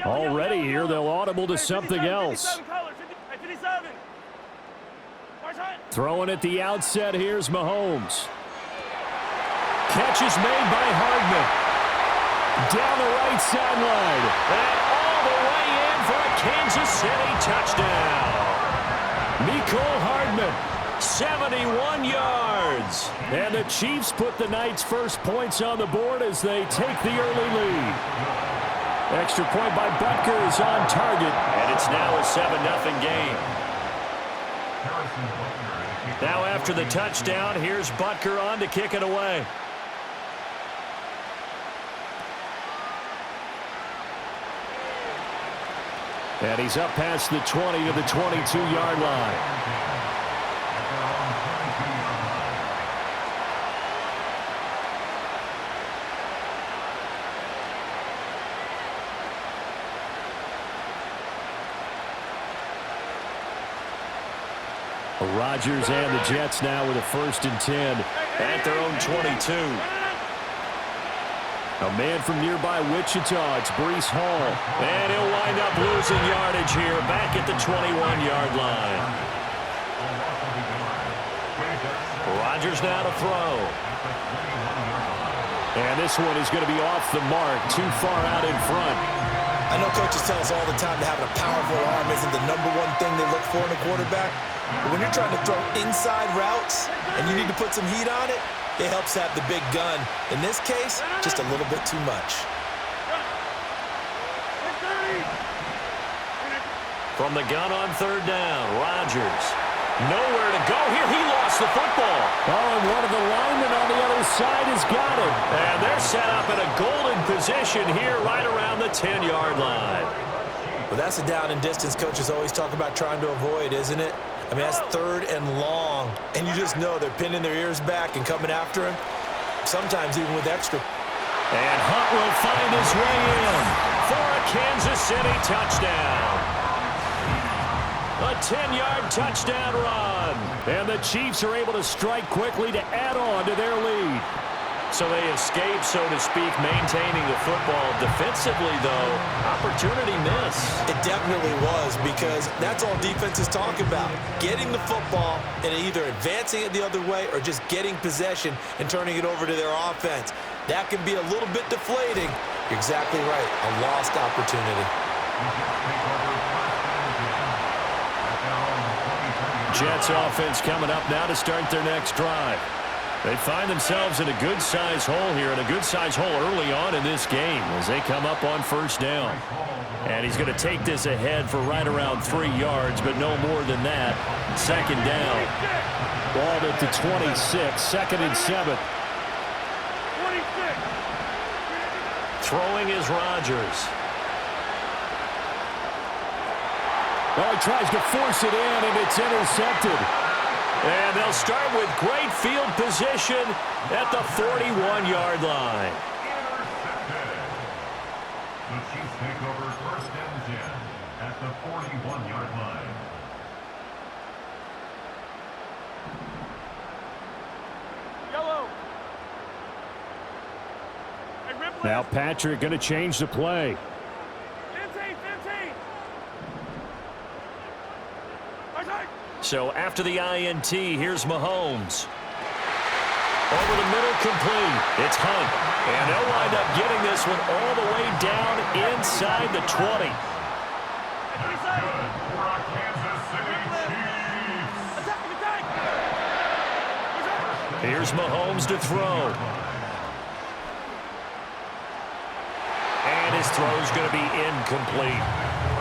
Already here, they'll audible to something else. Throwing at the outset, here's Mahomes. Catch is made by Hardman. Down the right sideline. And all the way in for a Kansas City touchdown. Mecole Hardman, 71 yards. And the Chiefs put the Knights' first points on the board as they take the early lead. Extra point by Butker is on target. And it's now a 7-0 game. Now after the touchdown, here's Butker on to kick it away. And he's up past the 20 to the 22-yard line. Rodgers and the Jets now with a 1st and 10 at their own 22. A man from nearby Wichita, it's Breece Hall. And he'll wind up losing yardage here back at the 21-yard line. Rodgers now to throw. And this one is going to be off the mark, too far out in front. I know coaches tell us all the time that having a powerful arm isn't the #1 thing they look for in a quarterback. But when you're trying to throw inside routes and you need to put some heat on it, it helps have the big gun. In this case, just a little bit too much. From the gun on 3rd down, Rodgers. Nowhere to go here. He lost the football. Oh, and one of the linemen on the other side has got it. And they're set up in a golden position here right around the 10-yard line. Well, that's a down and distance coaches always talk about trying to avoid, isn't it? I mean, that's 3rd and long. And you just know they're pinning their ears back and coming after him, sometimes even with extra. And Hunt will find his way in for a Kansas City touchdown. A 10-yard touchdown run. And the Chiefs are able to strike quickly to add on to their lead. So they escape, so to speak, maintaining the football. Defensively, though, opportunity miss. It definitely was, because that's all defenses talk about. Getting the football and either advancing it the other way or just getting possession and turning it over to their offense. That can be a little bit deflating. You're exactly right. A lost opportunity. Jets offense coming up now to start their next drive. They find themselves in a good-sized hole here, and a good-sized hole early on in this game as they come up on 1st down. And he's going to take this ahead for right around 3 yards, but no more than that. 2nd down. Ball at the 26, 2nd and 7. Throwing is Rodgers. Well, he tries to force it in, and it's intercepted. And they'll start with great field position at the 41-yard line. The Chiefs take over 1st and 10 at the 41-yard line. Yellow. Now Patrick going to change the play. 15. So after the INT, here's Mahomes. Over the middle, complete. It's Hunt. And they'll wind up getting this one all the way down inside the 20. Here's Mahomes to throw. And his throw's going to be incomplete.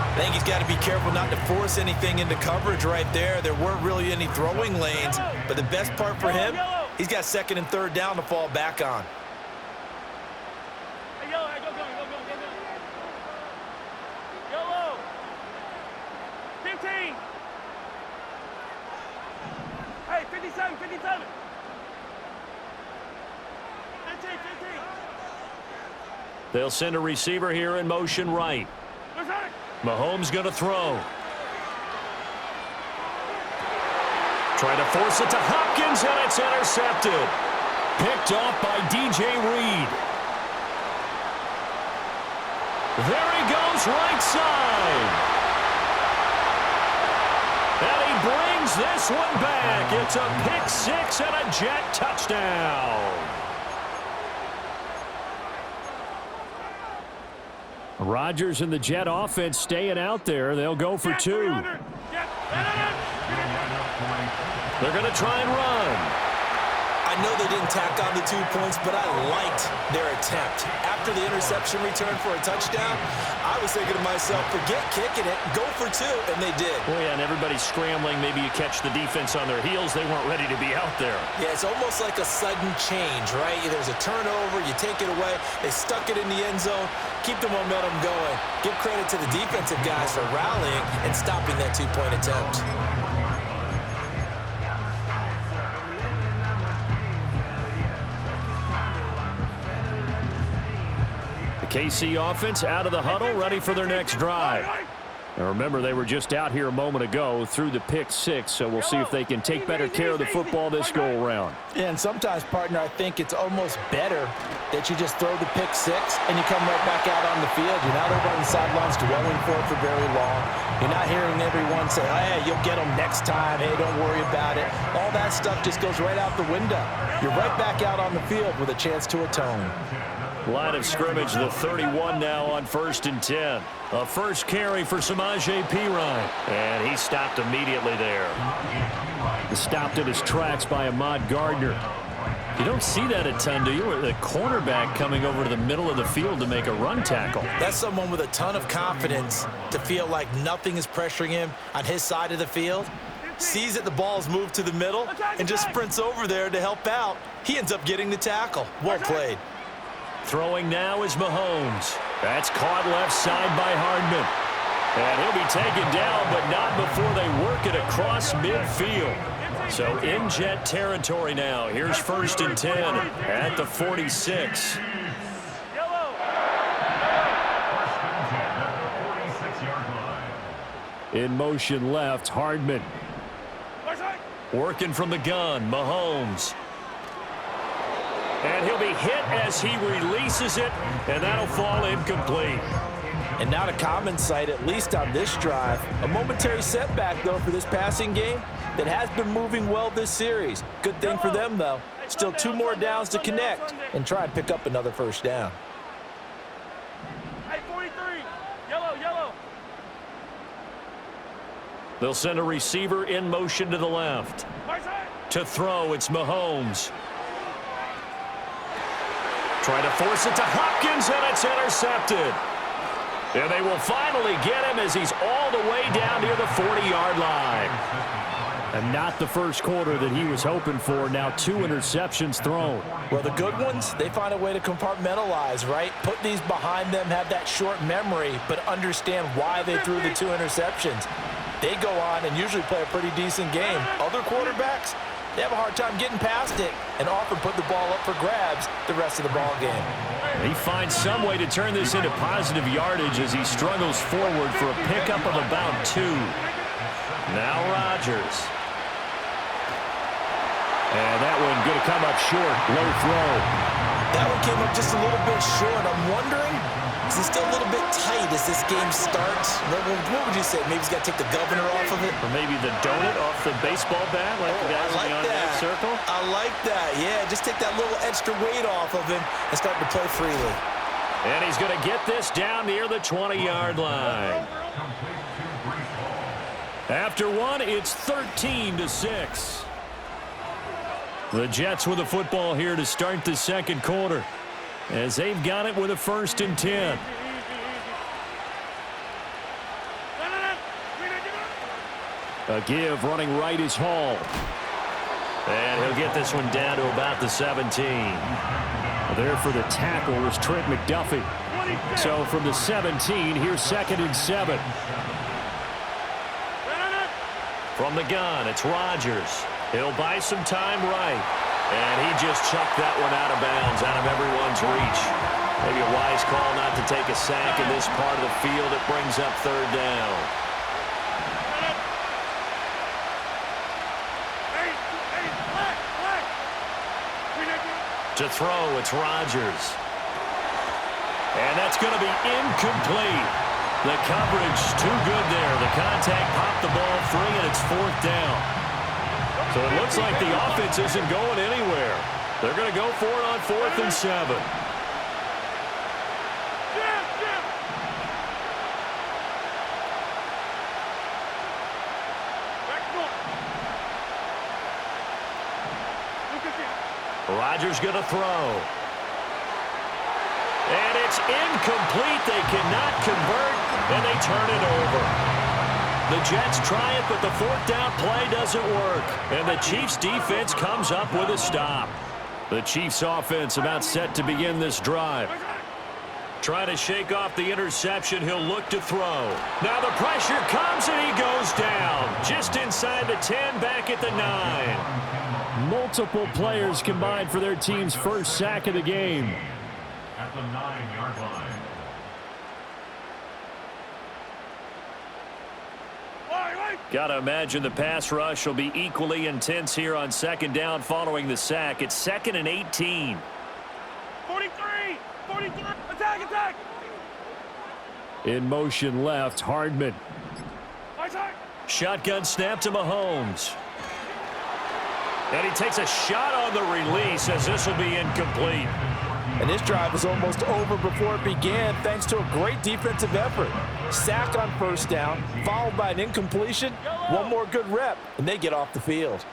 I think he's got to be careful not to force anything into coverage right there. There weren't really any throwing lanes, but the best part for him, he's got 2nd and 3rd down to fall back on. Hey, yellow, go. Yellow. 15. Hey, 57. 15. They'll send a receiver here in motion right. Mahomes going to throw. Trying to force it to Hopkins, and it's intercepted. Picked off by DJ Reed. There he goes Mahomes, right side. And he brings this one back. It's a pick six and a Jet touchdown. Rodgers and the Jet offense staying out there. They'll go for two. They're going to try and run. I know they didn't tack on the 2 points, but I liked their attempt. After the interception return for a touchdown, I was thinking to myself, forget kicking it, go for two, and they did. Oh, yeah, and everybody's scrambling. Maybe you catch the defense on their heels. They weren't ready to be out there. Yeah, it's almost like a sudden change, right? There's a turnover, you take it away, they stuck it in the end zone, keep the momentum going. Give credit to the defensive guys for rallying and stopping that 2-point attempt. KC offense out of the huddle, ready for their next drive. And remember, they were just out here a moment ago through the pick six, so we'll see if they can take better care of the football this go-around. Yeah, and sometimes, partner, I think it's almost better that you just throw the pick six and you come right back out on the field. You're not over on the sidelines dwelling for it for very long. You're not hearing everyone say, oh, hey, you'll get them next time. Hey, don't worry about it. All that stuff just goes right out the window. You're right back out on the field with a chance to atone. Line of scrimmage, the 31 now on 1st and 10. A first carry for Samaje Perine. And he stopped immediately there. Stopped in his tracks by Ahmad Gardner. You don't see that a ton, do you? The cornerback coming over to the middle of the field to make a run tackle. That's someone with a ton of confidence to feel like nothing is pressuring him on his side of the field. Sees that the ball is moved to the middle and just sprints over there to help out. He ends up getting the tackle. Well played. Throwing now is Mahomes. That's caught left side by Hardman. And he'll be taken down, but not before they work it across midfield. So in Jet territory now. Here's 1st and 10 at the 46. In motion left, Hardman. Working from the gun, Mahomes. And he'll be hit as he releases it, and that'll fall incomplete. And not a common sight, at least on this drive. A momentary setback, though, for this passing game that has been moving well this series. Good thing for them, though. Still 2 more downs to connect and try and pick up another first down. Hey, 43, yellow. They'll send a receiver in motion to the left. To throw, it's Mahomes. Trying to force it to Hopkins, and it's intercepted. And they will finally get him as he's all the way down near the 40-yard line. And not the first quarter that he was hoping for. Now 2 interceptions thrown. Well, the good ones, they find a way to compartmentalize, right? Put these behind them, have that short memory, but understand why they threw the 2 interceptions. They go on and usually play a pretty decent game. Other quarterbacks, they have a hard time getting past it and often put the ball up for grabs the rest of the ball game. He finds some way to turn this into positive yardage as he struggles forward for a pickup of about 2. Now Rodgers. And that one going to come up short. Low throw. That one came up just a little bit short. I'm wondering, is he still a little bit tight as this game starts? What would you say? Maybe he's got to take the governor off of it? Or maybe the donut off the baseball bat like the guys in the on-deck circle? I like that. Yeah, just take that little extra weight off of him and start to play freely. And he's going to get this down near the 20-yard line. After one, it's 13-6. The Jets with the football here to start the second quarter, as they've got it with a 1st and 10. A give running right is Hall. And he'll get this one down to about the 17. There for the tackle was Trent McDuffie. So from the 17, here's 2nd and 7. From the gun, it's Rodgers. He'll buy some time right. And he just chucked that one out of bounds, out of everyone's reach. Maybe a wise call not to take a sack in this part of the field. It brings up 3rd down. To throw, it's Rodgers. And that's going to be incomplete. The coverage too good there. The contact popped the ball free, and it's 4th down. So it looks like the offense isn't going anywhere. They're going to go for it on 4th and 7. Rodgers going to throw. And it's incomplete. They cannot convert, and they turn it over. The Jets try it, but the 4th down play doesn't work. And the Chiefs' defense comes up with a stop. The Chiefs' offense about set to begin this drive. Trying to shake off the interception. He'll look to throw. Now the pressure comes, and he goes down. Just inside the 10, back at the 9. Multiple players combined for their team's first sack of the game. At the 9-yard line. Got to imagine the pass rush will be equally intense here on 2nd down following the sack. It's 2nd and 18. 43, attack. In motion left, Hardman. Shotgun snap to Mahomes. And he takes a shot on the release as this will be incomplete. And this drive was almost over before it began thanks to a great defensive effort. Sack on 1st down, followed by an incompletion. One more good rep, and they get off the field.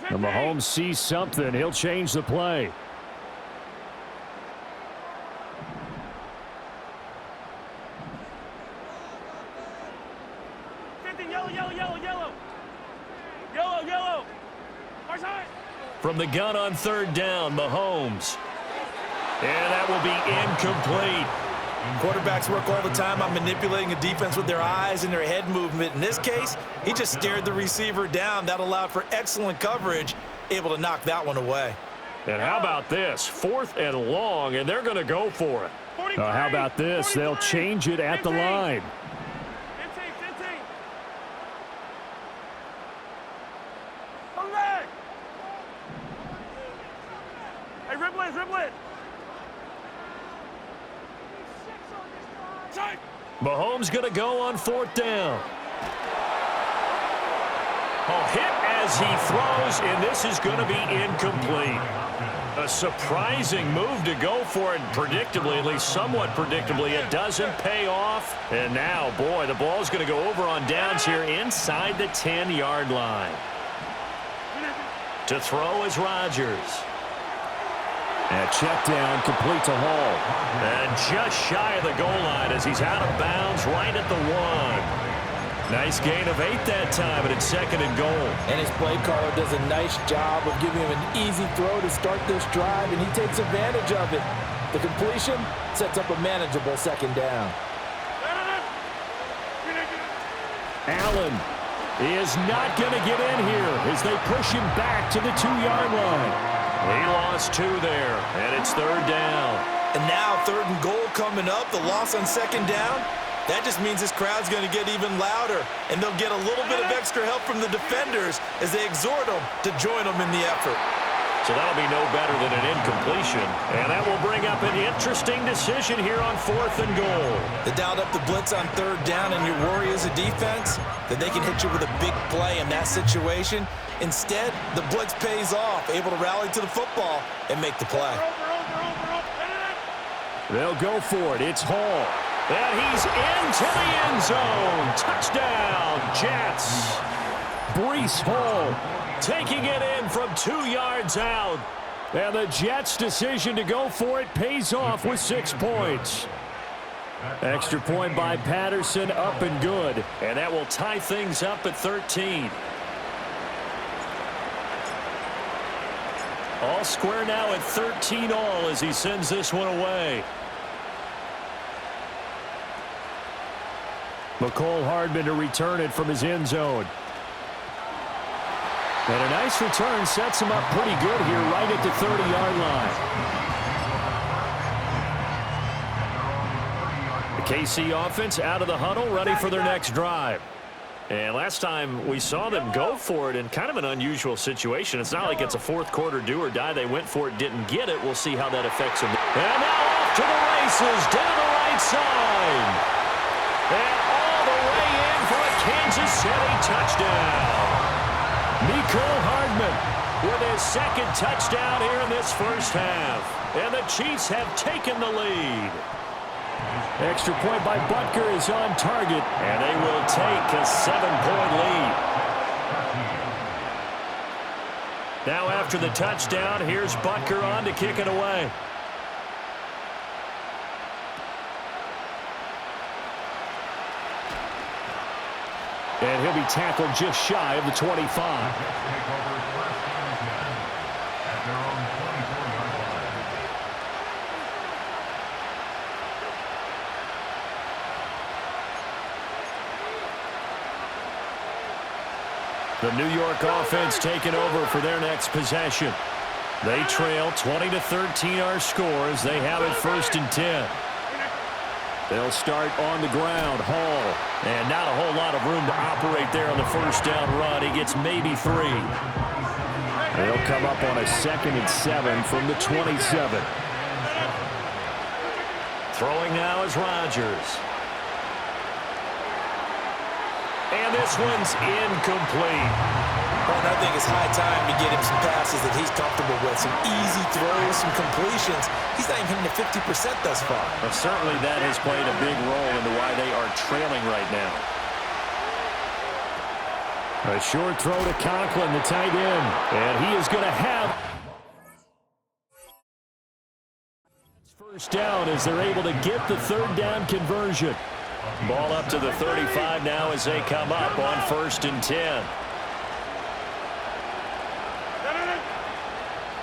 And Mahomes sees something. He'll change the play. Yellow. From the gun on 3rd down, Mahomes. And that will be incomplete. Quarterbacks work all the time on manipulating a defense with their eyes and their head movement. In this case, he just stared the receiver down. That allowed for excellent coverage, able to knock that one away. And how about this? 4th and long, and they're going to go for it. How about this? They'll change it at the line. Dribble it. Mahomes going to go on 4th down. Hit as he throws, and this is going to be incomplete. A surprising move to go for it, predictably, at least somewhat predictably. It doesn't pay off. And now, boy, the ball's going to go over on downs here inside the 10-yard line. To throw is Rodgers. And a check down complete to Hall. And just shy of the goal line as he's out of bounds right at the 1. Nice gain of 8 that time, and it's 2nd and goal. And his play caller does a nice job of giving him an easy throw to start this drive, and he takes advantage of it. The completion sets up a manageable 2nd down. Allen is not going to get in here as they push him back to the 2-yard line. He lost 2 there, and it's 3rd down. And now 3rd and goal coming up. The loss on 2nd down. That just means this crowd's going to get even louder, and they'll get a little bit of extra help from the defenders as they exhort them to join them in the effort. So that'll be no better than an incompletion, and that will bring up an interesting decision here on 4th and goal. They dialed up the blitz on 3rd down, and your worry as a defense that they can hit you with a big play in that situation. Instead, the blitz pays off, able to rally to the football and make the play. They'll go for it. It's Hall. And he's into the end zone. Touchdown, Jets. Breece Hall taking it in from 2 yards out. And the Jets' decision to go for it pays off with 6 points. Extra point by Patterson, up and good. And that will tie things up at 13. All square now at 13 all as he sends this one away. McCole Hardman to return it from his end zone. And a nice return sets him up pretty good here right at the 30-yard line. The KC offense out of the huddle, ready for their next drive. And last time we saw them go for it in kind of an unusual situation. It's not like it's a fourth quarter do or die. They went for it, didn't get it. We'll see how that affects them. And now off to the races down the right side. And all the way in for a Kansas City touchdown. Mecole Hardman with his second touchdown here in this first half. And the Chiefs have taken the lead. Extra point by Butker is on target, and they will take a 7-point lead. Now after the touchdown, here's Butker on to kick it away. And he'll be tackled just shy of the 25. The New York offense taking over for their next possession. They trail 20-13 our score as they have it first and 10. They'll start on the ground. Hall. And not a whole lot of room to operate there on the first down run. He gets maybe 3. They'll come up on a 2nd and 7 from the 27. Throwing now is Rodgers. And this one's incomplete. Well, I think it's high time to get him some passes that he's comfortable with. Some easy throws, some completions. He's not even hitting the 50% thus far. Well, certainly that has played a big role into why they are trailing right now. A short throw to Conklin, the tight end. And he is going to have first down as they're able to get the third down conversion. Ball up to the 35 now as they come up on 1st and 10.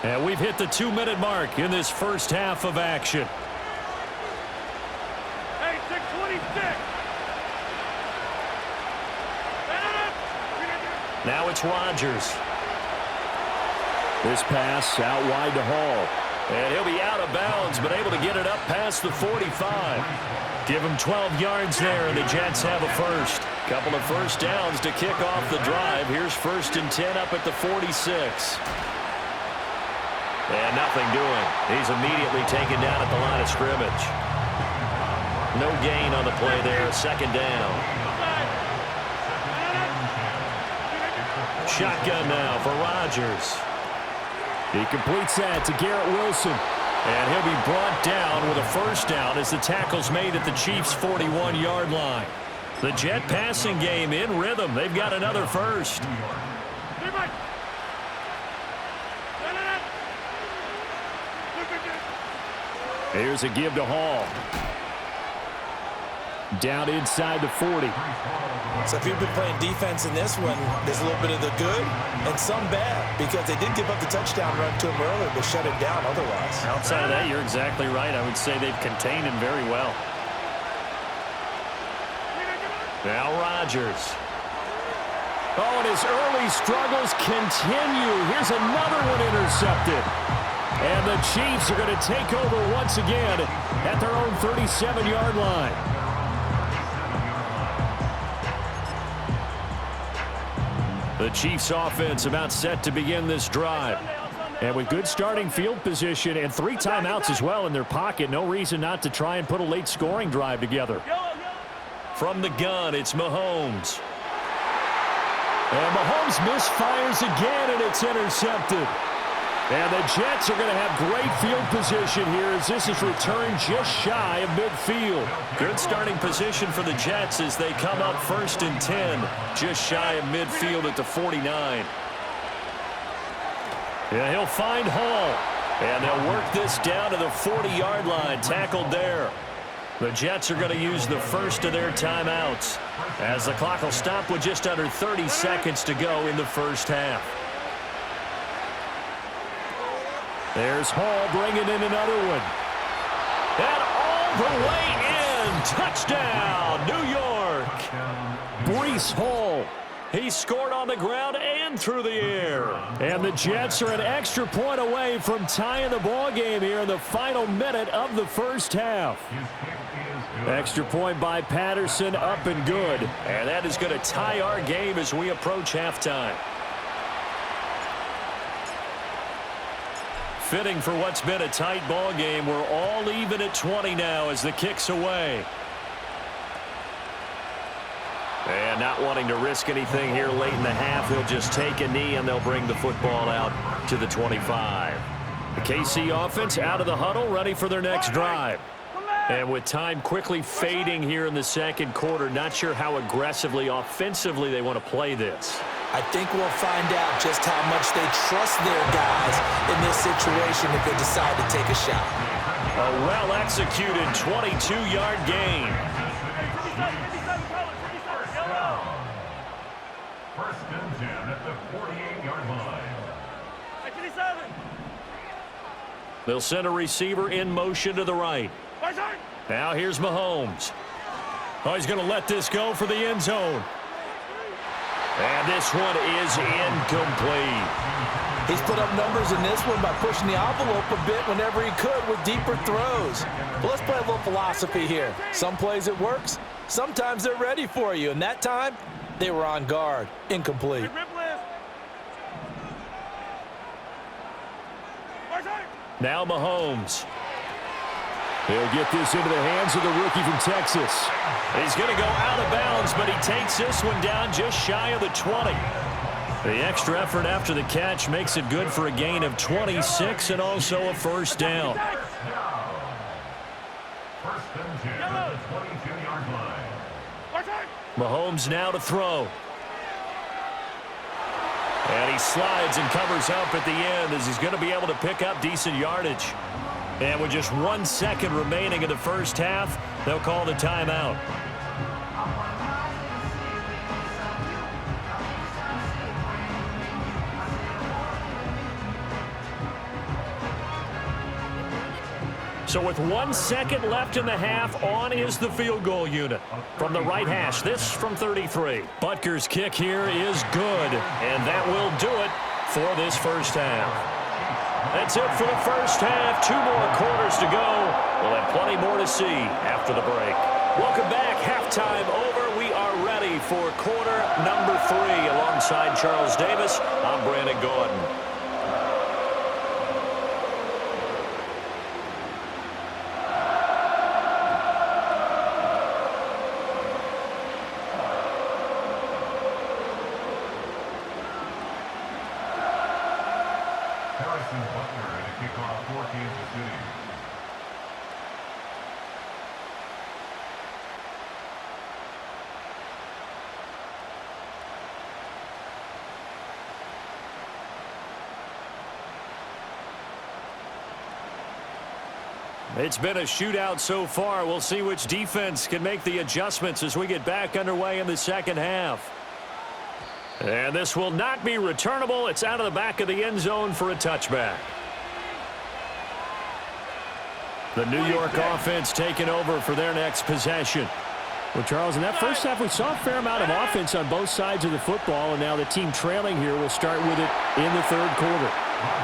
And we've hit the 2-minute mark in this first half of action. Hey, 626. Now it's Rodgers. This pass out wide to Hall. And he'll be out of bounds, but able to get it up past the 45. Give him 12 yards there, and the Jets have a first. Couple of first downs to kick off the drive. Here's 1st and 10 up at the 46. And nothing doing. He's immediately taken down at the line of scrimmage. No gain on the play there. 2nd down. Shotgun now for Rodgers. He completes that to Garrett Wilson. And he'll be brought down with a first down as the tackle's made at the Chiefs' 41-yard line. The Jet passing game in rhythm. They've got another first. Here's a give to Hall. Down inside the 40. So if you've been playing defense in this one, there's a little bit of the good and some bad because they did give up the touchdown run to him earlier, but shut it down otherwise. Outside of that, you're exactly right. I would say they've contained him very well. Now Rodgers. Oh, and his early struggles continue. Here's another one intercepted. And the Chiefs are going to take over once again at their own 37-yard line. The Chiefs offense about set to begin this drive. And with good starting field position and 3 timeouts as well in their pocket, no reason not to try and put a late scoring drive together. From the gun, it's Mahomes. And Mahomes misfires again, and it's intercepted. And the Jets are going to have great field position here as this is returned just shy of midfield. Good starting position for the Jets as they come up 1st and 10, just shy of midfield at the 49. Yeah, he'll find Hall. And they'll work this down to the 40-yard line, tackled there. The Jets are going to use the first of their timeouts as the clock will stop with just under 30 seconds to go in the first half. There's Hall bringing in another one. And all the way in. Touchdown, New York. Breece Hall. He scored on the ground and through the air. And the Jets are an extra point away from tying the ball game here in the final minute of the first half. Extra point by Patterson, up and good. And that is going to tie our game as we approach halftime. Fitting for what's been a tight ball game. We're all even at 20 now as the kick's away. And not wanting to risk anything here late in the half, he'll just take a knee and they'll bring the football out to the 25. The KC offense out of the huddle, ready for their next drive. And with time quickly fading here in the second quarter, not sure how aggressively, offensively they want to play this. I think we'll find out just how much they trust their guys in this situation if they decide to take a shot. A well-executed 22-yard gain. First and 10 at the 48-yard line. They'll send a receiver in motion to the right. Now here's Mahomes. Oh, he's going to let this go for the end zone. And this one is incomplete. He's put up numbers in this one by pushing the envelope a bit whenever he could with deeper throws. But let's play a little philosophy here. Some plays it works. Sometimes they're ready for you. And that time, they were on guard. Incomplete. Now Mahomes. He'll get this into the hands of the rookie from Texas. He's going to go out of bounds, but he takes this one down just shy of the 20. The extra effort after the catch makes it good for a gain of 26 and also a first down. First and 10 at the 22-yard line. Mahomes now to throw. And he slides and covers up at the end as he's going to be able to pick up decent yardage. And with just 1 second remaining in the first half, they'll call the timeout. So with 1 second left in the half, on is the field goal unit. From the right hash, this from 33. Butker's kick here is good, and that will do it for this first half. That's it for the first half. 2 more quarters to go. We'll have plenty more to see after the break. Welcome back. Halftime over. We are ready for quarter number 3. Alongside Charles Davis, I'm Brandon Gordon. It's been a shootout so far. We'll see which defense can make the adjustments as we get back underway in the second half. And this will not be returnable. It's out of the back of the end zone for a touchback. The New York offense taking over for their next possession. Well, Charles, in that first half, we saw a fair amount of offense on both sides of the football, and now the team trailing here will start with it in the third quarter.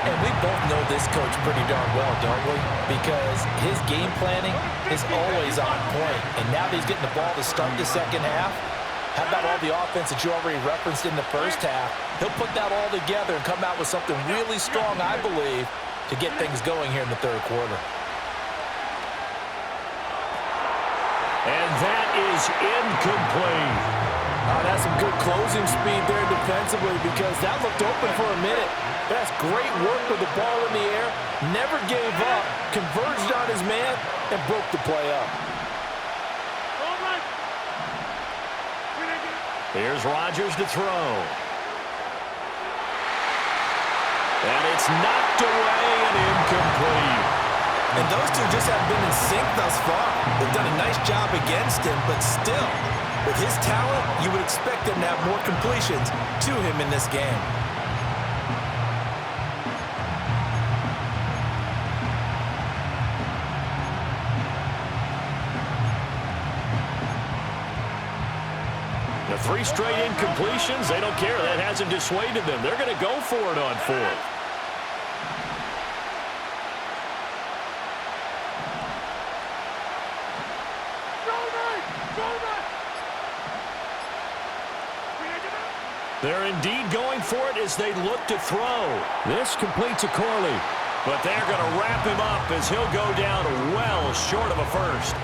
And we both know this coach pretty darn well, don't we? Because his game planning is always on point. And now that he's getting the ball to start the second half, how about all the offense that you already referenced in the first half? He'll put that all together and come out with something really strong, I believe, to get things going here in the third quarter. And that is incomplete. That's some good closing speed there defensively because that looked open for a minute. That's great work with the ball in the air. Never gave up, converged on his man, and broke the play up. Here's Rodgers to throw. And it's knocked away and incomplete. And those two just haven't been in sync thus far. They've done a nice job against him, but still, with his talent, you would expect him to have more completions to him in this game. The 3 straight incompletions, they don't care. That hasn't dissuaded them. They're going to go for it on 4th. They're indeed going for it as they look to throw. This completes a Corley. But they're going to wrap him up as he'll go down well short of a first.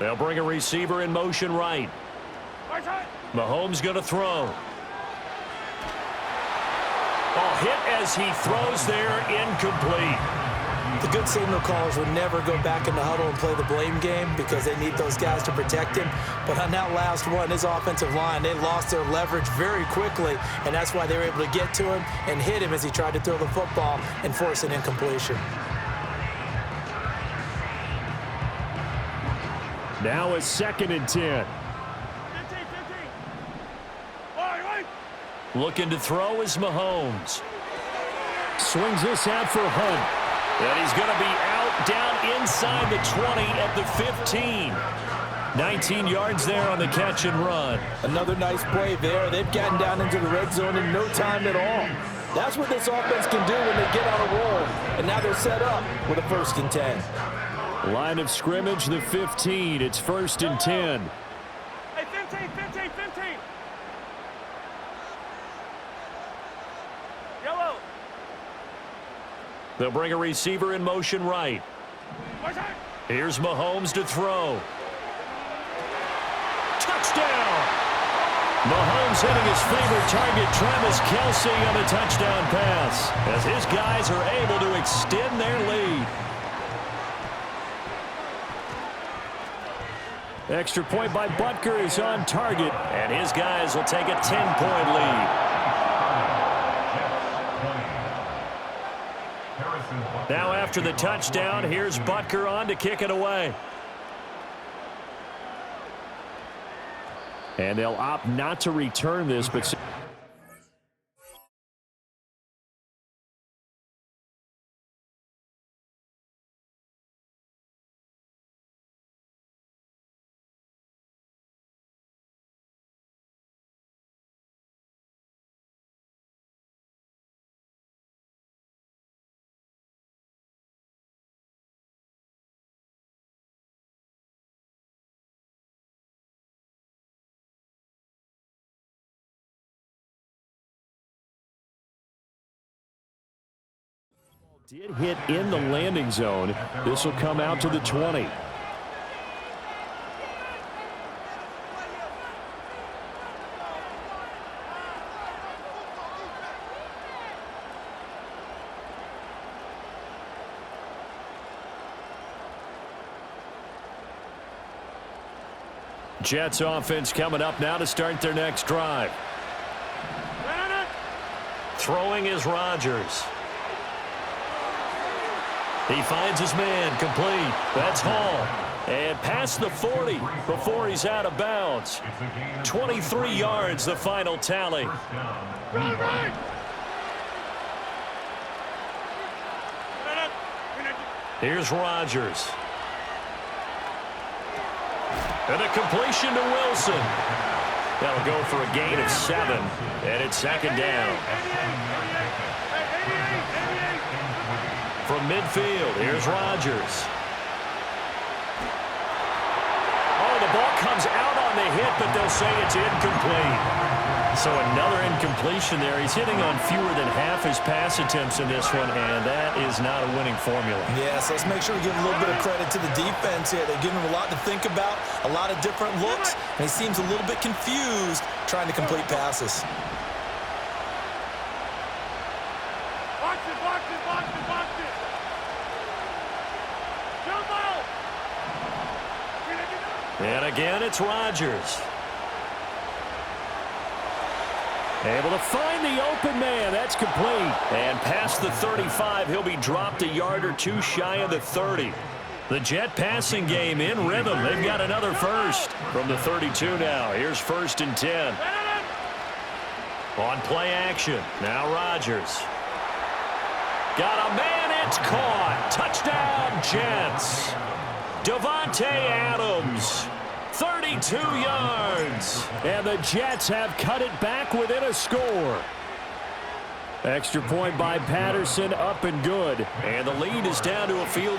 They'll bring a receiver in motion right. Mahomes going to throw. Hit as he throws there, incomplete. The good signal callers would never go back in the huddle and play the blame game because they need those guys to protect him. But on that last one, his offensive line, they lost their leverage very quickly, and that's why they were able to get to him and hit him as he tried to throw the football and force an incompletion. Now a 2nd and 10. 15. Looking to throw is Mahomes. Swings this out for Hunt. And he's going to be out down inside the 20 at the 15. 19 yards there on the catch and run. Another nice play there. They've gotten down into the red zone in no time at all. That's what this offense can do when they get on a roll. And now they're set up with a 1st and 10. Line of scrimmage, the 15. It's 1st and 10. Hey, 15. Yellow. They'll bring a receiver in motion right. Here's Mahomes to throw. Touchdown! Mahomes hitting his favorite target, Travis Kelce, on the touchdown pass, as his guys are able to extend their lead. Extra point by Butker is on target, and his guys will take a 10-point lead. Now after the touchdown, here's Butker on to kick it away. And they'll opt not to return this, but... did hit in the landing zone. This will come out to the 20. Jets offense coming up now to start their next drive. Throwing is Rodgers. He finds his man, complete. That's Hall. And past the 40 before he's out of bounds. 23 yards, the final tally. Here's Rodgers. And a completion to Wilson. That'll go for a gain of 7. And it's 2nd down. From midfield, here's Rodgers. Oh, the ball comes out on the hit, but they'll say it's incomplete. So another incompletion there. He's hitting on fewer than half his pass attempts in this one, and that is not a winning formula. Yes, let's make sure we give a little bit of credit to the defense here. They're giving him a lot to think about, a lot of different looks, and he seems a little bit confused trying to complete passes. Box it. Jump out. And again, it's Rodgers. Able to find the open man. That's complete. And past the 35, he'll be dropped a yard or two shy of the 30. The Jet passing game in rhythm. They've got another first from the 32 now. Here's 1st and 10. On play action. Now Rodgers. Got a man. It's caught. Touchdown, Jets. Davante Adams. 32 yards. And the Jets have cut it back within a score. Extra point by Patterson, up and good. And the lead is down to a field